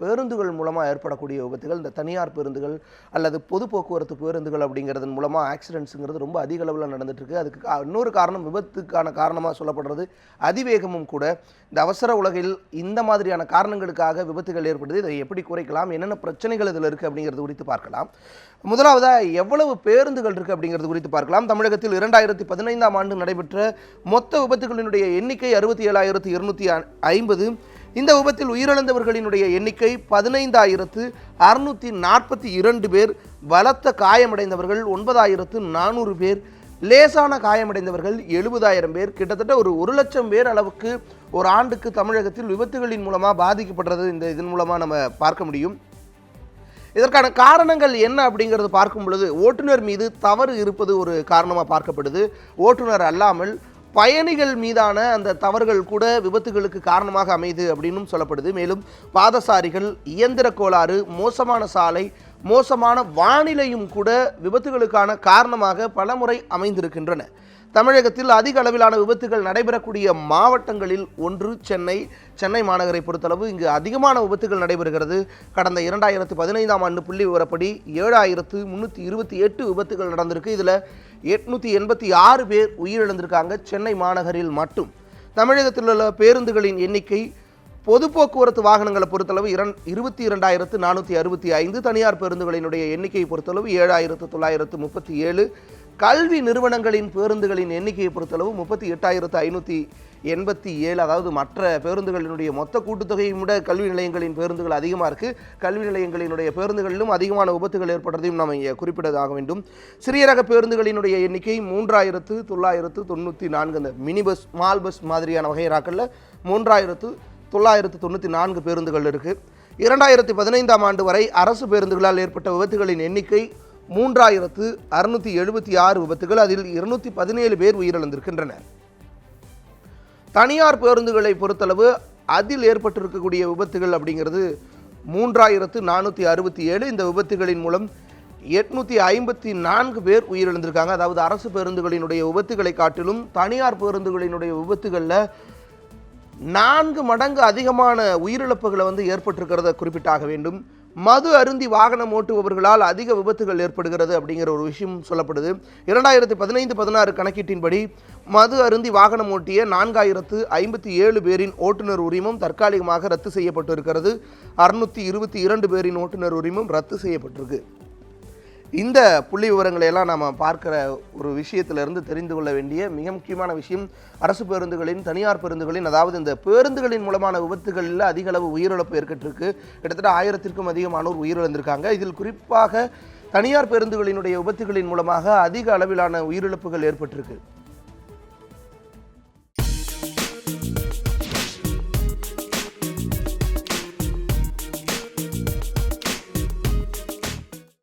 பேருந்துகள் மூலமாக ஏற்படக்கூடிய விபத்துகள் இந்த தனியார் பேருந்துகள் அல்லது பொது போக்குவரத்து பேருந்துகள் அப்படிங்கிறதன் மூலமாக ஆக்சிடென்ட்ஸுங்கிறது ரொம்ப அதிக அளவில் நடந்துட்டுருக்கு. அதுக்கு இன்னொரு காரணம் விபத்துக்கான காரணமாக சொல்லப்படுறது அதிவேகமும் கூட. இந்த அவசர உலகில் இந்த மாதிரியான காரணங்களுக்காக விபத்துகள் ஏற்படுது. இதை எப்படி குறைக்கலாம், என்னென்ன பிரச்சனைகள் இதில் இருக்குது அப்படிங்கிறது குறித்து பார்க்கலாம். முதலாவதாக எவ்வளவு பேருந்துகள் இருக்குது அப்படிங்கிறது குறித்து பார்க்கலாம். தமிழகத்தில் 2015ஆம் ஆண்டு நடைபெற்ற மொத்த விபத்துகளினுடைய எண்ணிக்கை 67,250. இந்த விபத்தில் உயிரிழந்தவர்களினுடைய எண்ணிக்கை 15,642 பேர். பலத்த காயமடைந்தவர்கள் 9,400 பேர். லேசான காயமடைந்தவர்கள் 70,000 பேர். கிட்டத்தட்ட ஒரு 1,00,000 பேர் அளவுக்கு ஒரு ஆண்டுக்கு தமிழகத்தில் விபத்துகளின் மூலமாக பாதிக்கப்படுறது இதன் மூலமாக நம்ம பார்க்க முடியும். இதற்கான காரணங்கள் என்ன அப்படிங்கிறது பார்க்கும் பொழுது ஓட்டுநர் மீது தவறு இருப்பது ஒரு காரணமாக பார்க்கப்படுது. ஓட்டுநர் அல்லாமல் பயணிகள் மீதான அந்த தவறுகள் கூட விபத்துகளுக்கு காரணமாக அமைது அப்படின்னும் சொல்லப்படுது. மேலும் பாதசாரிகள், இயந்திர கோளாறு, மோசமான சாலை, மோசமான வானிலையும் கூட விபத்துகளுக்கான காரணமாக பலமுறை அமைந்திருக்கின்றன. தமிழகத்தில் அதிக அளவிலான விபத்துகள் நடைபெறக்கூடிய மாவட்டங்களில் ஒன்று சென்னை மாநகரை பொறுத்தளவு இங்கு அதிகமான விபத்துகள் நடைபெறுகிறது. கடந்த 2015ஆம் ஆண்டு புள்ளி விவரப்படி 7,328 விபத்துகள் நடந்திருக்கு. இதில் 886 பேர் உயிரிழந்திருக்காங்க சென்னை மாநகரில் மட்டும். தமிழகத்தில் உள்ள பேருந்துகளின் எண்ணிக்கை பொது போக்குவரத்து வாகனங்களை பொறுத்தளவு 22,465, தனியார் பேருந்துகளினுடைய எண்ணிக்கையை பொறுத்தளவு 7,937, கல்வி நிறுவனங்களின் பேருந்துகளின் எண்ணிக்கையை பொறுத்தளவு 38,587. அதாவது மற்ற பேருந்துகளினுடைய மொத்த கூட்டுத்தொகையை விட கல்வி நிலையங்களின் பேருந்துகள் அதிகமாக இருக்குது. கல்வி நிலையங்களினுடைய பேருந்துகளிலும் அதிகமான விபத்துகள் ஏற்படுறதையும் நாம் இங்கே குறிப்பிட்டதாக வேண்டும். சிறிய ரக பேருந்துகளினுடைய எண்ணிக்கை 3,994. அந்த மினி பஸ், ஸ்மால் பஸ் மாதிரியான வகைராக்களில் 3,994 பேருந்துகள் இருக்குது. 2015ஆம் ஆண்டு வரை அரசு பேருந்துகளால் ஏற்பட்ட விபத்துகளின் எண்ணிக்கை 3,676 விபத்துகள். அதில் 217 பேர் உயிரிழந்திருக்கின்றனர். தனியார் பேருந்துகளை பொறுத்தளவு அதில் ஏற்பட்டிருக்கக்கூடிய விபத்துகள் அப்படிங்கிறது 3,467. இந்த விபத்துகளின் மூலம் 854 பேர் உயிரிழந்திருக்காங்க. அதாவது அரசு பேருந்துகளினுடைய விபத்துகளை காட்டிலும் தனியார் பேருந்துகளினுடைய விபத்துகளில் 4 மடங்கு அதிகமான உயிரிழப்புகளை ஏற்பட்டிருக்கிறத குறிப்பிட்டாக வேண்டும். மது அருந்தி வாகனம் ஓட்டுபவர்களால் அதிக விபத்துகள் ஏற்படுகிறது அப்படிங்கிற ஒரு விஷயம் சொல்லப்படுது. 2015-16 கணக்கீட்டின்படி மது அருந்தி வாகனம் ஓட்டிய 4,057 பேரின் ஓட்டுநர் உரிமம் தற்காலிகமாக ரத்து செய்யப்பட்டு இருக்கிறது. 622 பேரின் ஓட்டுநர் உரிமம் ரத்து செய்யப்பட்டிருக்கு. இந்த புள்ளி விவரங்களை எல்லாம் நாம் பார்க்குற ஒரு விஷயத்திலிருந்து தெரிந்து கொள்ள வேண்டிய மிக முக்கியமான விஷயம், அரசு பேருந்துகளின், தனியார் பேருந்துகளின், அதாவது இந்த பேருந்துகளின் மூலமான விபத்துகளில் அதிக அளவு உயிரிழப்பு ஏற்பட்டிருக்கு. கிட்டத்தட்ட 1000க்கும் அதிகமானோர் உயிரிழந்திருக்காங்க. இதில் குறிப்பாக தனியார் பேருந்துகளினுடைய விபத்துகளின் மூலமாக அதிக அளவிலான உயிரிழப்புகள் ஏற்பட்டிருக்கு.